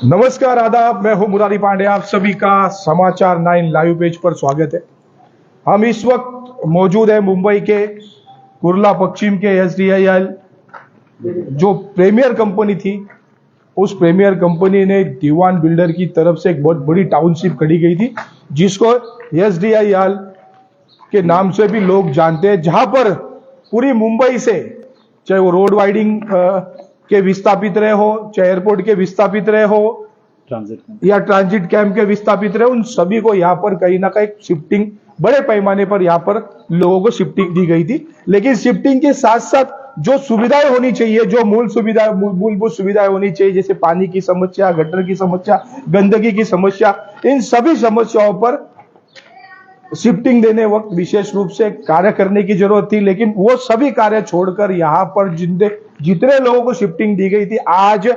नमस्कार, आदाब। मैं हूं मुरारी पांडे। आप सभी का समाचार 9 लाइव पेज पर स्वागत है। हम इस वक्त मौजूद है मुंबई के कुर्ला पश्चिम के SDIL जो प्रीमियर कंपनी थी, उस प्रीमियर कंपनी ने दीवान बिल्डर की तरफ से एक बहुत बड़ी टाउनशिप खड़ी गई थी, जिसको SDIL के नाम से भी लोग जानते हैं, जहां पर पूरी मुंबई से, चाहे वो रोड वाइडिंग के विस्थापित रहे हो, चाहे एयरपोर्ट के विस्थापित रहे हो, या ट्रांजिट कैंप के विस्थापित रहे, उन सभी को यहाँ पर कहीं ना कहीं शिफ्टिंग, बड़े पैमाने पर यहाँ पर लोगों को शिफ्टिंग दी गई थी। लेकिन शिफ्टिंग के साथ साथ जो सुविधाएं होनी चाहिए, जो मूलभूत सुविधाएं होनी चाहिए, जैसे पानी की समस्या, गटर की समस्या, गंदगी की समस्या, इन सभी समस्याओं पर शिफ्टिंग देने वक्त विशेष रूप से कार्य करने की जरूरत थी। लेकिन वो सभी कार्य छोड़कर यहाँ पर जितने लोगों को शिफ्टिंग दी गई थी, आज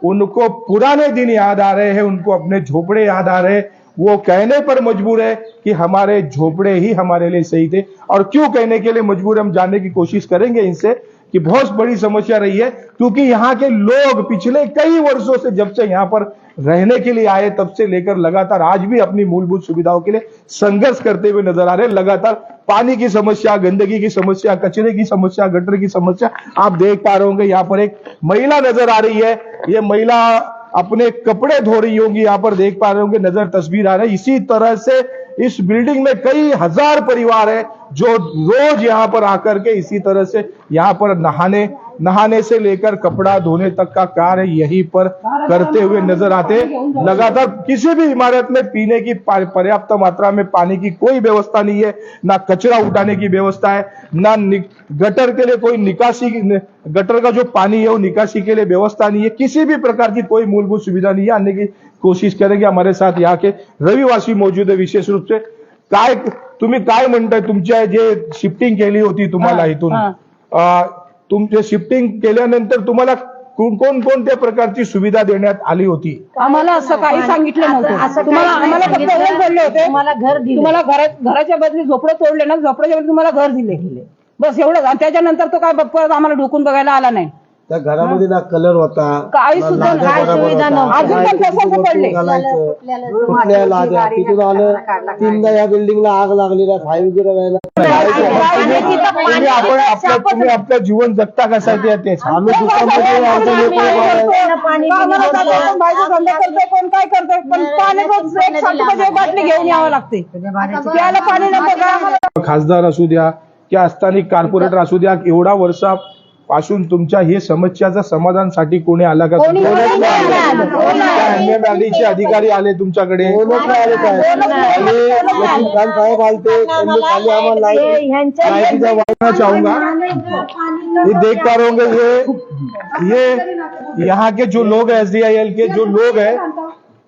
उनको पुराने दिन याद आ रहे हैं, उनको अपने झोपड़े याद आ रहे हैं। वो कहने पर मजबूर है कि हमारे झोपड़े ही हमारे लिए सही थे। और क्यों कहने के लिए मजबूर, हम जानने की कोशिश करेंगे इनसे कि बहुत बड़ी समस्या रही है, क्योंकि यहाँ के लोग पिछले कई वर्षों से, जब से यहाँ पर रहने के लिए आए, तब से लेकर लगातार आज भी अपनी मूलभूत सुविधाओं के लिए संघर्ष करते हुए नजर आ रहे हैं। लगातार पानी की समस्या, गंदगी की समस्या, कचरे की समस्या, गटर की समस्या, आप देख पा रहे होंगे। यहाँ पर एक महिला नजर आ रही है, ये महिला अपने कपड़े धो रही होंगी, यहाँ पर देख पा रहे होंगे, नजर तस्वीर आ रही है। इसी तरह से इस बिल्डिंग में कई हजार परिवार है जो रोज यहाँ पर आकर के इसी तरह से यहाँ पर नहाने से लेकर कपड़ा धोने तक का कार्य यहीं पर करते हुए नजर आते हैं। लगातार किसी भी इमारत में पीने की पर्याप्त मात्रा में पानी की कोई व्यवस्था नहीं है, ना कचरा उठाने की व्यवस्था है, ना गटर के लिए कोई निकासी, गटर का जो पानी है वो निकासी के लिए व्यवस्था नहीं है। किसी भी प्रकार की कोई मूलभूत सुविधा नहीं है। आने की कोशिश करेंगे। हमारे साथ यहाँ के रहिवासी मौजूद है। विशेष रूप से तुम्ही काय म्हणताय, तुमच्या जे शिफ्टिंग केली होती तुम्हाला इथून, तुमचे शिफ्टिंग केल्यानंतर तुम्हाला कोणकोणत्या प्रकारची सुविधा देण्यात आली होती? आम्हाला असं काही सांगितलं नव्हतं। आम्हाला फक्त एवढं बोलले होते, तुम्हाला घराच्या बदली झोपडं तोडले ना, झोपड्याच्या बदली तुम्हाला घर दिले, बस एवढं। त्याच्यानंतर तो काय परत आम्हाला ढोकून बघायला आला नाही। त्या घरामध्ये ना कलर होता, काही सुद्धा काय सुविधा नव्हती। अजून पण तसंच पडले, कुठल्या लाद्या तिथून आलं, 3दा या बिल्डिंगला आग लागली ना, फायर ब्रिगेड राहिला। तुम्ही आपलं जीवन जगता कशासाठी आहे तेच आम्ही दुकानमध्ये कोण काय करतोय, पण पाणी बाटली घेऊन यावं लागते, प्यायला पाणी नको। खासदार असू द्या किंवा स्थानिक कॉर्पोरेटर असू द्या, एवढा वर्षापासून तुमच्या हे समस्याचं समाधानासाठी कोणी आला का? अंगणवाडीचे अधिकारी आले तुमच्याकडे? साहेब आलते, त्यांनी खाली आम्हाला चाहूंगा, ये देख पा रहे होंगे, ये यहाँ के जो लोग हैं, SDIL के जो लोग हैं,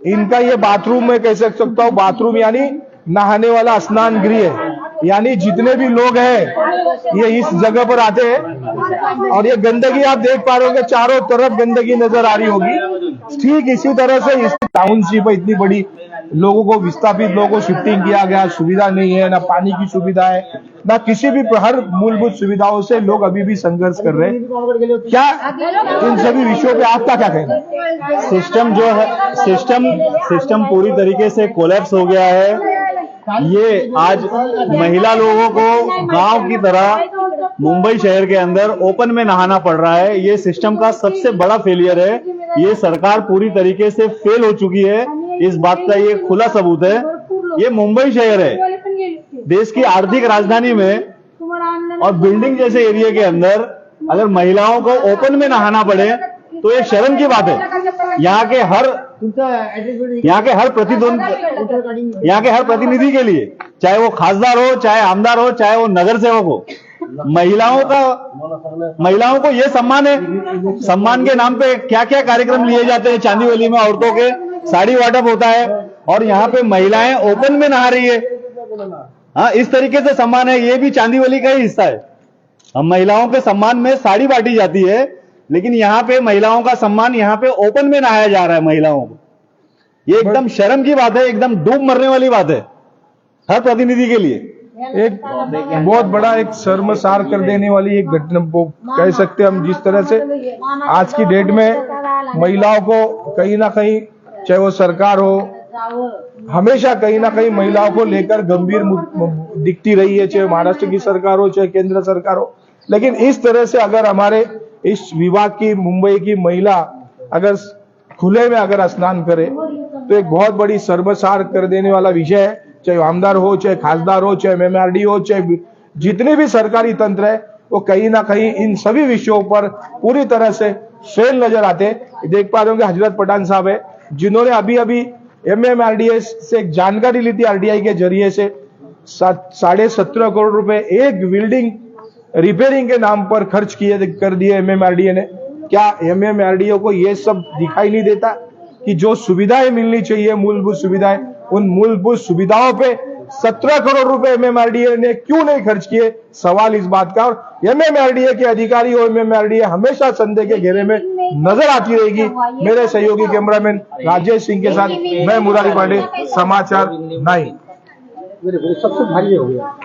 इनका ये बाथरूम में कह सकता हूँ, बाथरूम यानी नहाने वाला स्नान गृह है। यानी जितने भी लोग हैं ये इस जगह पर आते हैं। और ये गंदगी आप देख पा रहे होंगे, चारों तरफ गंदगी नजर आ रही होगी। ठीक इसी तरह से इस टाउनशिप है, इतनी बड़ी, लोगों को, विस्थापित लोगों को शिफ्टिंग किया गया, सुविधा नहीं है, ना पानी की सुविधा है, ना किसी भी हर मूलभूत सुविधाओं से लोग अभी भी संघर्ष कर रहे हैं। क्या इन सभी विषयों पे आपका क्या कहना है? सिस्टम जो है, सिस्टम पूरी तरीके से कोलैप्स हो गया है। ये आज महिला लोगों को गांव की तरह मुंबई शहर के अंदर ओपन में नहाना पड़ रहा है। ये सिस्टम का सबसे बड़ा फेलियर है। ये सरकार पूरी तरीके से फेल हो चुकी है, इस बात का ये खुला सबूत है। ये मुंबई शहर है, देश की आर्थिक राजधानी में और बिल्डिंग जैसे एरिया के अंदर अगर महिलाओं को ओपन में नहाना पड़े तो ये शर्म की बात है। यहाँ के हर प्रतिनिधि के लिए, चाहे वो खासदार हो, चाहे आमदार हो, चाहे वो नगर सेवक हो, महिलाओं को ये सम्मान है। सम्मान के नाम पे क्या क्या कार्यक्रम लिए जाते हैं। चांदीवली में औरतों के साड़ी वाटप होता है और यहाँ पे महिलाएं ओपन में नहा रही है। हाँ, इस तरीके से सम्मान है। ये भी चांदीवली का ही हिस्सा है। हम महिलाओं के सम्मान में साड़ी बांटी जाती है, लेकिन यहाँ पे महिलाओं का सम्मान, यहाँ पे ओपन में नहाया जा रहा है महिलाओं को। ये एकदम शर्म की बात है, एकदम डूब मरने वाली बात है हर प्रतिनिधि के लिए। एक बहुत बड़ा एक शर्मसार कर देने वाली एक घटना वो कह सकते हैं हम। जिस तरह से आज की डेट में महिलाओं को कहीं ना कहीं, चाहे वो सरकार हो, हमेशा कहीं ना कहीं महिलाओं को लेकर गंभीर दिखती रही है, चाहे महाराष्ट्र की सरकार हो चाहे केंद्र सरकार हो। लेकिन इस तरह से अगर हमारे इस विभाग की, मुंबई की महिला अगर खुले में अगर स्नान करे तो एक बहुत बड़ी शर्मसार कर देने वाला विषय है। चाहे आमदार हो, चाहे खासदार हो, चाहे MMRD हो, चाहे जितने भी सरकारी तंत्र है, वो कहीं ना कहीं इन सभी विषयों पर पूरी तरह से फेल नजर आते। देख पा रहे होंगे हजरत पठान साहब है, जिन्होंने अभी अभी MMRDA से एक जानकारी ली थी, RDI के जरिए से 17.5 करोड़ रुपए एक बिल्डिंग रिपेयरिंग के नाम पर खर्च कर दिए MMRDA ने। क्या MMRDA को ये सब दिखाई नहीं देता कि जो सुविधाएं मिलनी चाहिए, मूलभूत सुविधाएं, उन मूलभूत सुविधाओं पे 17 करोड़ रुपए MMRDA ने क्यों नहीं खर्च किए? सवाल इस बात का। और MMRDA के अधिकारी और MMRDA हमेशा संदेह के घेरे में नजर आती रहेगी। मेरे सहयोगी कैमरामैन राजेश सिंह के साथ मैं मुरारी पांडे, समाचार 9। सबसे भारी हो गया।